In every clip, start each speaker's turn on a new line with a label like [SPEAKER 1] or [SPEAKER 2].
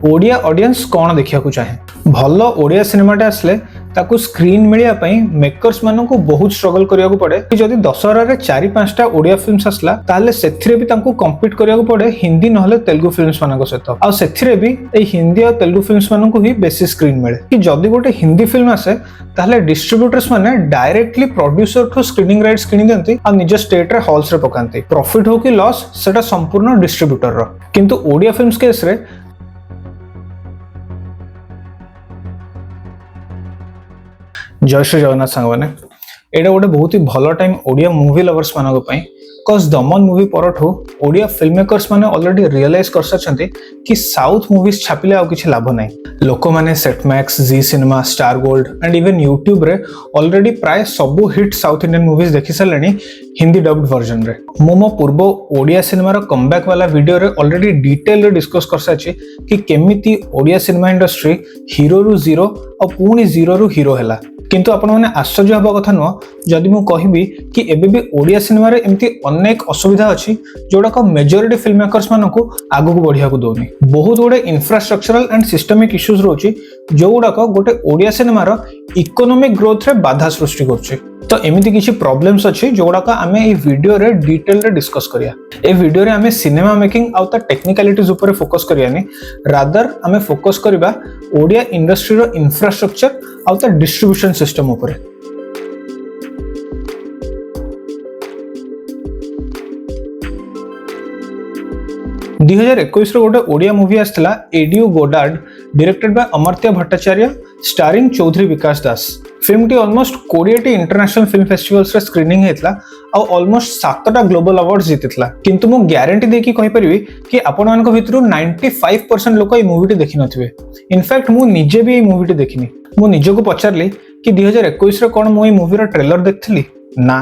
[SPEAKER 1] Odia audience कौन देखा चाहे भल ओडिया सिनेमाटे आसले ताकू स्क्रीन मिलिया पई मेकर्स मानकू बहुत स्ट्रगल करिया को पड़े कि जदि दशहरा रे 4-5टा ओडिया फिल्म्स आसला ताले सेथिरे भी तांकू कंपीट करिया को पड़े हिंदी नहले तेलुगु फिल्म्स मानको सहित आ सेथिरे भी ए हिंदी और तेलुगु फिल्म्स मानकू ही बेसी स्क्रीन मिले कि जदि गोटे हिंदी फिल्म आसे ताले डिस्ट्रीब्यूटर्स माने डायरेक्टली प्रोड्यूसर ठो स्क्रीनिंग राइट्स किनि दियंती आ निज स्टेट रे हॉल्स रे पकांती प्रॉफिट हो कि लॉस सेटा संपूर्ण डिस्ट्रीब्यूटर रो किंतु ओडिया फिल्म्स केस रे जय श्री जगन्नाथ सांग मैंने एटा गोटे बहुत ही भल टाइम ओडिया मूवी लवर्स मानक पई कज दमन मूवी परठू ओडिया फिल्म मेकर्स माने ऑलरेडी रियलाइज कर सचंती कि साउथ मूवीज छापिले आ किछि लाभ नै लोक माने Set Max Zee Cinema Star Gold and even YouTube रे ऑलरेडी प्राय सबु हिट साउथ इंडियन मूवीज देखि सलेनी हिंदी डब्ड वर्जन रे मो पूर्व ओडिया सिनेमा रो कमबैक वाला वीडियो रे ऑलरेडी डिटेल रे डिस्कस कर साची कि केमिति ओडिया सिनेमा इंडस्ट्री हीरो रु जीरो और पुणी जीरो रु हीरो हैला किंतु आपण माने आश्चर्य हबा कथा नुह जदि मु कहिबी कि एबे भी ओडिया सिनेमा रे एमती अनेक असुविधा अछि जोडा को मेजॉरिटी फिल्म मेकर्स मानकू आगु को बढ़िया को दोनी बहुत गुडे इंफ्रास्ट्रक्चरल एंड सिस्टमिक इश्यूज रोची जो गुडा को गोटे ओडिया सिनेमा रो इकोनॉमिक ग्रोथ रे बाधा सृष्टि करछि तो एमिति किछि प्रॉब्लम्स अछि जोडा का हमें ए वीडियो रे डिटेल रे डिस्कस करिया ए वीडियो रे हमें सिनेमा मेकिंग आउ ता टेक्निकलिटीज ऊपर फोकस करियानी रादर हमें फोकस करिबा ओडिया इंडस्ट्री रो इंफ्रास्ट्रक्चर आउ ता डिस्ट्रीब्यूशन सिस्टम ऊपर 2021 रो गोटे ओडिया मूवी आसला adieu Godard directed by Amartya Bhattacharya starring Choudhury Bikash Das film टी ऑलमोस्ट 20 इंटरनेशनल फिल्म फेस्टिवल्स रे स्क्रीनिंग हेतला आ ऑलमोस्ट 7टा ग्लोबल अवार्ड्स जीतितला किंतु मु गारंटी देकी कहि परिबी कि आपण मानको भितरु 95% लोक ए मूवी टी देखि नथिबे इनफैक्ट मु निजे भी ए मूवी टी देखिनी मु निजको पचारली कि 2021 रे कोन मु ए मूवी रो ट्रेलर देखथली ना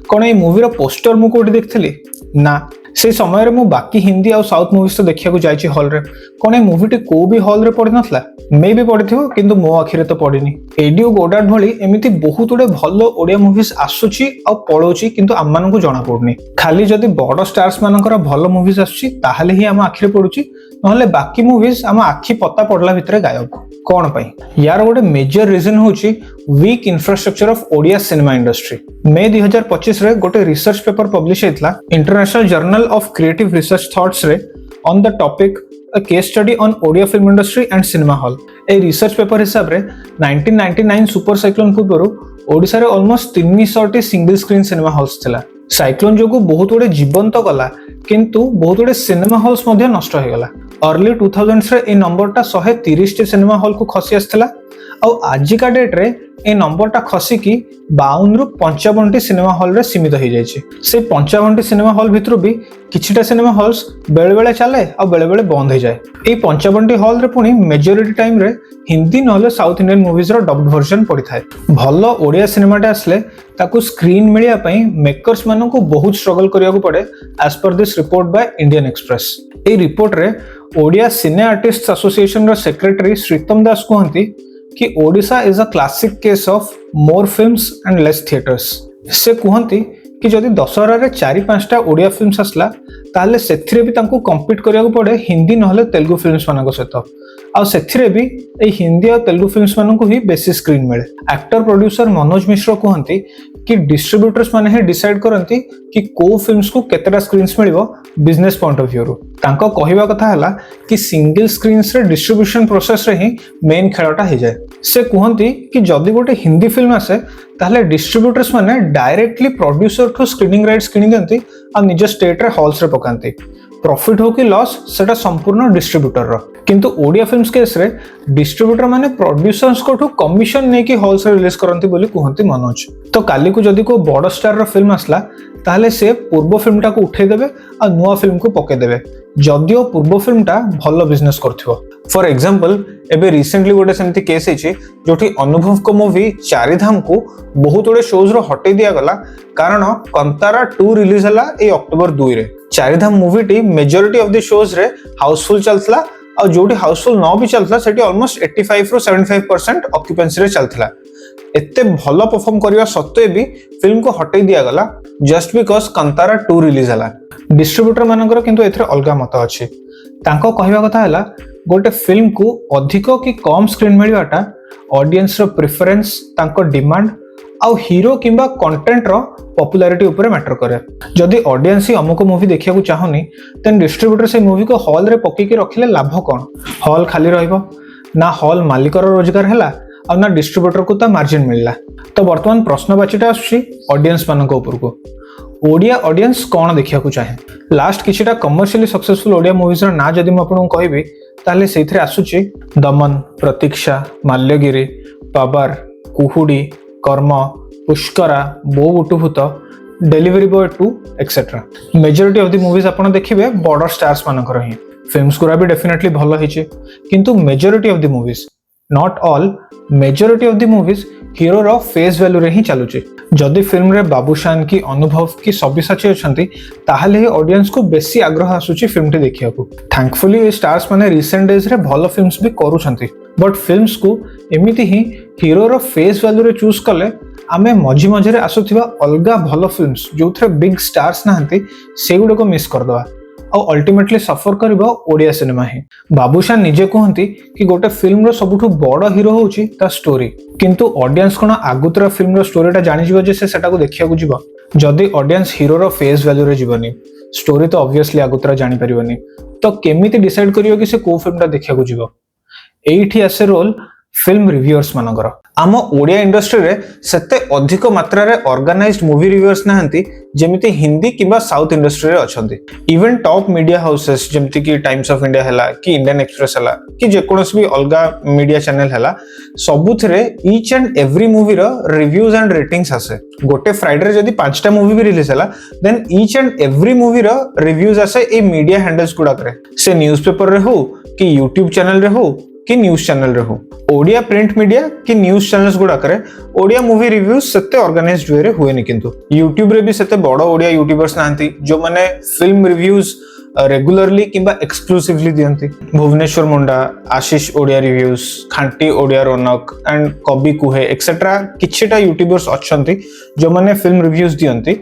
[SPEAKER 1] कोन ए मूवी रो पोस्टर मु कोठी देखथली ना से समय रे मु बाकी हिंदी और साउथ मूवीज तो देखिया को जाइछि हॉल रे कोन ए मूवी टी को भी हॉल रे पड़ी नथला मे भी पड़िथिबो किंतु मो आखिरे तो पड़िनी एडियो गोडार्ड भली एमिति बहुत गुडे भलो ओडिया मूवीज आसुछि आ पळोछि किंतु हम मानकु जणा पड़ुनी खाली जदी बड़ स्टार्स मानकर भलो मूवीज आसुछि ताहाले ही हम आखिरे पड़ुछि नहले बाकी मूवीज हम आखि पता पड़ला भितरे गायब कोन पई यार गोटे मेजर रीजन होछि weak infrastructure of Odia cinema industry May 2025 रे गोटे रिसर्च पेपर पब्लिश हेतला international journal of creative research thoughts रे on the topic a case study on Odia film industry and cinema hall a research paper हिसाब रे 1999 super cyclone पूर्व ओडिसा रे almost 300 single screen cinema halls थिला cyclone जोगु बहुत गुडे जीवंत गला किंतु बहुत गुडे सिनेमा हॉल्स मध्ये नष्ट हो गला अर्ली 2000s रे ए नंबरटा 130 टी सिनेमा हॉल को खसी आस्थिला आ आजिका डेट रे ए नंबरटा खसी की 52 रु 55 टी सिनेमा हॉल रे सीमित हो जायछि से 55 टी सिनेमा हॉल भितरु भी किछिटा सिनेमा हॉल्स बेले बेले चले आ बेले बेले बंद हो जाए ए 55 टी हॉल रे पुनी मेजॉरिटी टाइम रे हिंदी नहले साउथ इंडियन मूवीज रो डब्ड वर्जन पड़ी थाए भलो ओडिया सिनेमाटे आसले ताकू स्क्रीन मिलिया पई मेकर्स मानकू बहुत स्ट्रगल करिया को पड़े as per this report by Indian Express a report रे ओडिया सिने आर्टिस्ट एसोसिएशन रो सेक्रेटरी श्रीतम दास कहंती कि Odisha is a classic case of more films and less theatres से कहंती कि जदि दशहरा रे 4-5टा ओडिया फिल्म्स आसला ताले सेथिरे भी तांको कंपीट करिया को पड़े हिंदी नहले तेलुगु फिल्म्स मानको सहित आ सेथिरे भी ए हिंदी और तेलुगु फिल्म्स मानको ही बेसी स्क्रीन मिले एक्टर प्रोड्यूसर मनोज मिश्र कहंती कि डिस्ट्रीब्यूटर्स माने ही डिसाइड करंती कि को फिल्म्स को केतेटा स्क्रीन्स मिलिबो बिजनेस पॉइंट ऑफ व्यू रो तांको कहिबा कथा हला कि सिंगल स्क्रीन्स रे डिस्ट्रीब्यूशन प्रोसेस रे ही मेन खेलटा हे जाय से कहंती कि जदि गोटे हिंदी फिल्म आसे ताले डिस्ट्रीब्यूटर्स माने डायरेक्टली प्रोड्यूसर ठो स्क्रीनिंग राइट्स किनि दियंती आ निज स्टेट रे हॉल्स रे पकांती प्रॉफिट हो कि लॉस सेटा संपूर्ण डिस्ट्रीब्यूटर रो किंतु ओडिया फिल्म्स केस रे डिस्ट्रीब्यूटर माने प्रोड्यूसर्स को कमिशन ने कि हॉल्स रे रिलीज करंती बोली कहंती मनोज तो काली को जदि को बड़ स्टार रो फिल्म आसला ताले से पूर्व फिल्मटा को उठे देबे आ नुवा फिल्म को पके देबे जदियो पूर्व फिल्मटा भलो बिजनेस करथिबो फॉर एग्जांपल एबे रिसेंटली गोटे सेमती केस हिची जोठी अनुभव को मूवी चारिधाम को बहुत गुडे शोज रो हटे दिया गला कारण कंतारा 2 रिलीज हला ए अक्टोबर 2 रे चारिधाम मूवी टी मेजॉरिटी ऑफ द शोज रे हाउसफुल चलतला और जोटी हाउसफुल न भी चलतला सेठी ऑलमोस्ट 85 रो 75% ऑक्युपेंसी रे चलतला एते भलो परफॉर्म करिवा सत्वे भी फिल्म को हटे दिया गला जस्ट बिकॉज कंतारा 2 रिलीज हला डिस्ट्रीब्यूटर मानकर किंतु एथरे अलगा मत अछि तांको कहिबा कथा हला गोटे फिल्म को अधिक कि कम स्क्रीन मिलवाटा ऑडियंस रो प्रेफरेंस तांको डिमांड आउ हीरो किंबा कंटेंट रो पॉपुलैरिटी ऊपर मैटर करे। जदि ऑडियंस ही अमुक मूवी देखिया को चाहनी देन डिस्ट्रीब्यूटर से मूवी को हॉल रे पक्की के रखिले लाभ कोन? हॉल खाली रहइबो ना, हॉल मालिकर रोजगार हैला आ ना डिस्ट्रीब्यूटर को ता मार्जिन मिलला। तो वर्तमान प्रश्नवाचीटा आछी ऑडियंस मानक ऊपर को ओडिया ऑडियंस कौन देखिया को चाहे। लास्ट किछिटा कमर्शियली सक्सेसफुल ओडिया मूवीज रा ना जदि म आपन कहबी ताले सेथरे आसुची दमन, प्रतीक्षा, माल्यगिरी, पाबार, कुहुडी, Karma, Pushkara, Bou Butubhuta, delivery boy 2 etcetera. Majority of the movies आपन देखिबे बॉर्डर स्टार्स मानकर ही। फिल्म्स गुरा भी डेफिनेटली भलो हिचे किंतु majority of the movies, not all, majority of the movies hero रो फेस वैल्यू रे ही चलुचे। जदि फिल्म रे बाबूशान की अनुभव की सब्यसाची अछंती ताहले ऑडियंस को बेसी आग्रह आसुची फिल्म टे देखिया को। थैंकफुली ए स्टार्स माने रिसेंट डेज रे भलो फिल्म्स भी करूछंती, बट फिल्म्स को एमिति ही हीरो रो फेस वैल्यू रे चूज कले आमे मझी मझे रे आसुथिबा अलगा भलो फिल्म्स जोथरे बिग स्टार्स नाहंती सेगुडे को मिस कर दवा और अल्टीमेटली सफर करिबो ओडिया सिनेमा ही। बाबूशान निजे कहंती कि गोटे फिल्म रो सबुठु बड़ हीरो होउची ता स्टोरी, किंतु ऑडियंस कोन आगुतरा फिल्म रो स्टोरीटा जानि जिवो जे सेटा को देखिया को जिवो। जदि ऑडियंस हीरो रो फेस वैल्यू रे जिवनी, स्टोरी तो ऑब्वियसली आगुतरा जानि परिबनी, तो केमिति डिसाइड करियो कि से को फिल्मटा देखिया को जिवो। एइठी आसे रोल फिल्म रिव्यूअर्स मानकर। आम ओडिया इंडस्ट्री रे सेते अधिक मात्रा रे ऑर्गेनाइज्ड मूवी रिव्यूअर्स नाहंती जेमिति हिंदी किबा साउथ इंडस्ट्री रे अछंती। इवन टॉप मीडिया हाउसेस जेमिति कि टाइम्स ऑफ इंडिया हैला कि इंडियन एक्सप्रेस हैला कि जे कोनोस भी अलगा मीडिया चैनल हैला सबुथरे ईच एंड एवरी मूवी रो रिव्यूज एंड रेटिंग्स आसे। गोटे फ्राइडे रे जदी 5टा मूवी भी रिलीज हैला then each and every movie रो रिव्यूज आसे ए मीडिया हैंडल्स गुडा करे, से न्यूज़पेपर रे हो कि यूट्यूब चैनल रे हो कि न्यूज चैनल रे हो। ओडिया प्रिंट मीडिया कि न्यूज चैनल्स गुडा करे ओडिया मूवी रिव्यूज सेते ऑर्गेनाइज्ड वे रे हुएनी, किंतु यूट्यूब रे भी सेते बड़ ओडिया यूट्यूबर्स नांती जो माने फिल्म रिव्यूज रेगुलरली किंबा एक्सक्लूसिवली दियंती। भुवनेश्वर मुंडा, आशीष ओडिया रिव्यूज, खांटी ओडिया रौनक एंड कवि कुहे एक्सेट्रा किछिटा यूट्यूबर्स अछंती जो माने फिल्म रिव्यूज दियंती,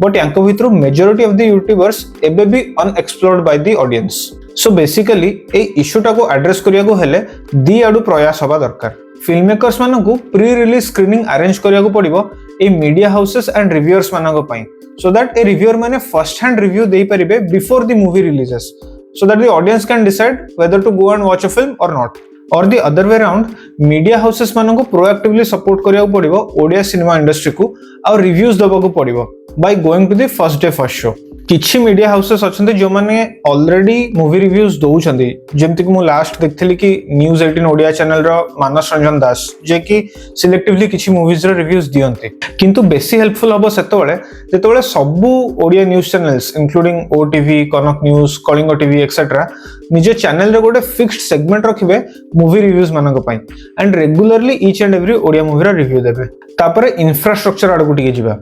[SPEAKER 1] बट यांको भितरु मेजॉरिटी ऑफ द यूट्यूबर्स एबे भी unexplored by the audience. So basically ए इश्यूटा को एड्रेस करिया को हेले दी आडू प्रयास हबा दरकार। फिल्म मेकर्स मानन को प्री रिलीज स्क्रीनिंग अरेंज करिया को पड़िबो ए मीडिया हाउसेस एंड रिव्यूअर्स मानन को पई, सो दैट ए रिव्यूअर माने फर्स्ट हैंड रिव्यू देई परिबे before the movie releases, so that the audience can decide whether to go and watch a film or not. Or the other way around media houses मानन को proactively support करिया को पड़िबो Odia cinema industry को और reviews दबा को पड़िबो by going to the first day first show. किछि मीडिया हाउसेस अछंते जो माने ऑलरेडी मूवी रिव्यूज दउछंती, जेमति कि मु लास्ट देखथली कि न्यूज 18 ओडिया चैनल रो मानस रंजन दास जे कि सिलेक्टिवली किछि मूवीज रो रिव्यूज दियंती, किंतु बेसी हेल्पफुल हबो सेतबेले जेतबेले सबु Odia news channels including OTV, Kanak news, Kalinga TV etcetera निजे चैनल रे गोटे फिक्स्ड सेगमेंट रखिबे मूवी रिव्यूज मानक पई and regularly each and every Odia movie रो रिव्यू देबे। तापरे इंफ्रास्ट्रक्चर आडको टिके जिबा।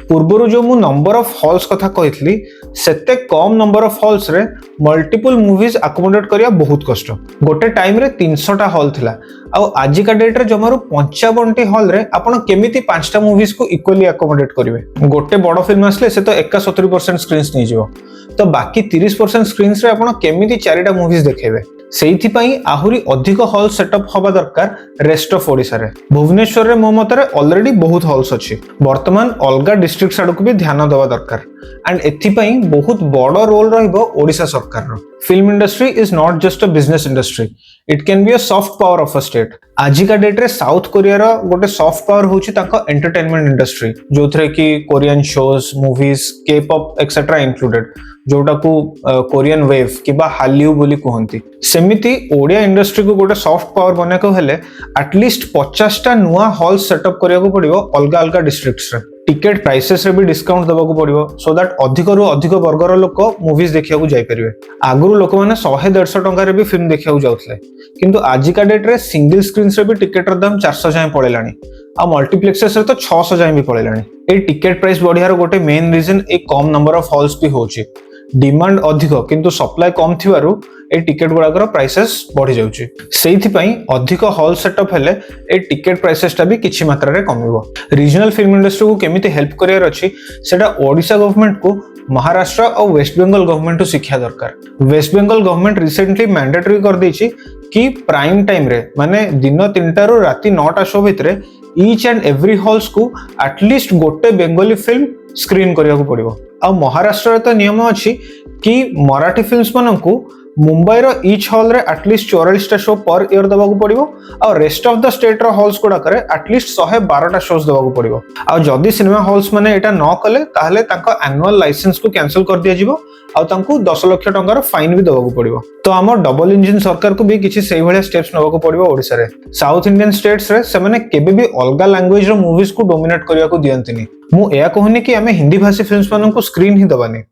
[SPEAKER 1] पूर्वरु जो मु नंबर ऑफ हॉल्स कथा कहितली सेते कम नंबर ऑफ हॉल्स रे मल्टीपल मूवीज अकोमोडेट करिया बहुत कष्ट। गोटे टाइम रे 300 टा हॉल थिला आ आज का डेट रे जमारू 55 टी हॉल रे आपण केमिति 5टा मूवीज को इक्वली अकोमोडेट करिवे। गोटे बड़ फिल्म आसले से तो 71% स्क्रीन्स नै जिवो, तो बाकी 30% स्क्रीन्स रे आपण केमिति 4टा मूवीज देखेबे। सेइथि पई आहुरी अधिक हॉल सेटअप हबा दरकार रेस्ट ऑफ ओडिसा रे। भुवनेश्वर रे मो मतरे ऑलरेडी बहुत हॉल्स अछि, वर्तमान अलगा डिस्ट्रिक्ट आडको भी ध्यान देवा दरकार एंड एथि पई बहुत बड़ रोल रहइबो ओडिसा सरकार रो। Film industry is not just a business industry, it can be a soft power of a state. आज का डेट रे साउथ कोरिया रो गोटे सॉफ्ट पावर होची ताको एंटरटेनमेंट इंडस्ट्री, जोथरे कि कोरियन शोज, मूवीज, के पॉप एक्सेट्रा इंक्लूडेड, जोटा को कोरियन वेव किबा हालियू बोली कहंती। सेमिति ओडिया इंडस्ट्री को गोटे सॉफ्ट पावर बने को हेले एटलीस्ट 50टा नुआ हॉल सेटअप करिया को पड़िबो अलगा अलगा डिस्ट्रिक्ट्स रे। टिकेट प्राइसेस रे भी डिस्काउंट दबा को पड़िबो सो दैट अधिक रु अधिक वर्गर लोक मूवीज देखिया को जाई परिबे। आगुरु लोक माने 100-150 टंका रे भी फिल्म देखिया को जाउथले, किंतु आज का डेट रे सिंगल स्क्रीन रे भी टिकेट र दाम 400 जाय पळेलानी आ मल्टीप्लेक्सेस रे तो 600 जाय भी पळेलानी। ए टिकेट प्राइस बढ़ियार गोटे मेन रीजन ए कम नंबर ऑफ हॉल्स भी होची। डिमांड अधिक किंतु सप्लाई कम थिवारु ए टिकेट गुड़ाकर प्राइसेस बढ़ी जाउची। सेइथि पई अधिक हॉल सेटअप हेले ए टिकेट प्राइसेस टा भी किछि मात्रा रे कमिवो। रीजनल फिल्म इंडस्ट्री को केमिति हेल्प करियर अछि सेटा ओडिशा गवर्नमेंट को महाराष्ट्र और वेस्ट बेंगल गवर्नमेंट शिक्षा दरकार। West Bengal government recently mandatory कर देछि कि प्राइम टाइम रे माने दिन 3टा रु राति 9टा शो भितरे ईच एंड एवरी हॉल्स को एटलीस्ट गोटे बेंगली फिल्म स्क्रीन करिया को पड़िबो। आ महाराष्ट्र रे तो नियम अछि कि मराठी फिल्म्स माननकु मुंबई रो ईच हॉल रे एटलीस्ट 44टा शो पर ईयर देबा को पड़िबो और रेस्ट ऑफ द स्टेट रो हॉल्स कोडा करे एटलीस्ट 112टा शोज देबा को पड़िबो। आ जदी सिनेमा हॉल्स माने एटा न कले ताहले तांको एनुअल लाइसेंस को कैंसिल कर दिया जिवो आ तांको 10 लाख टंकार फाइन भी देबा को पड़िबो। तो हमर डबल इंजन सरकार को भी किछि सेही भलिया स्टेप्स नबा को पड़िबो। ओडिसा रे साउथ इंडियन स्टेट्स रे से माने केबे भी अलगा लैंग्वेज रो मूवीज को डोमिनेट करिया को दियंतिनी। मु एया कहूनी कि हमें हिंदी भाषी फिल्म्स मानन को स्क्रीन ही दबानी,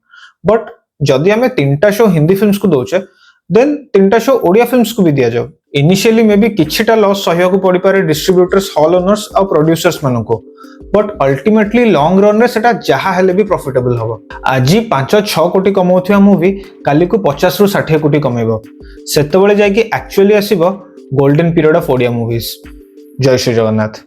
[SPEAKER 1] बट जदी हमें 3टा शो हिंदी फिल्म्स को दोचे देन 3टा शो ओडिया फिल्म्स को भी दिया जाओ। इनिशियली मे बी किछिटा लॉस सहयोग को पड़ी पारे डिस्ट्रीब्यूटर्स, हॉल ओनर्स और प्रोड्यूसर्स मानन को, बट अल्टीमेटली लॉन्ग रन रे सेटा जहा हेले भी प्रॉफिटेबल हबो। आज 5-6 कोटी कमाउथिया मूवी काली को 50 रु 60 कोटी कमेबो। सेतबेले जाय कि एक्चुअली आसीबो golden period of Odia movies. जय श्री जगन्नाथ।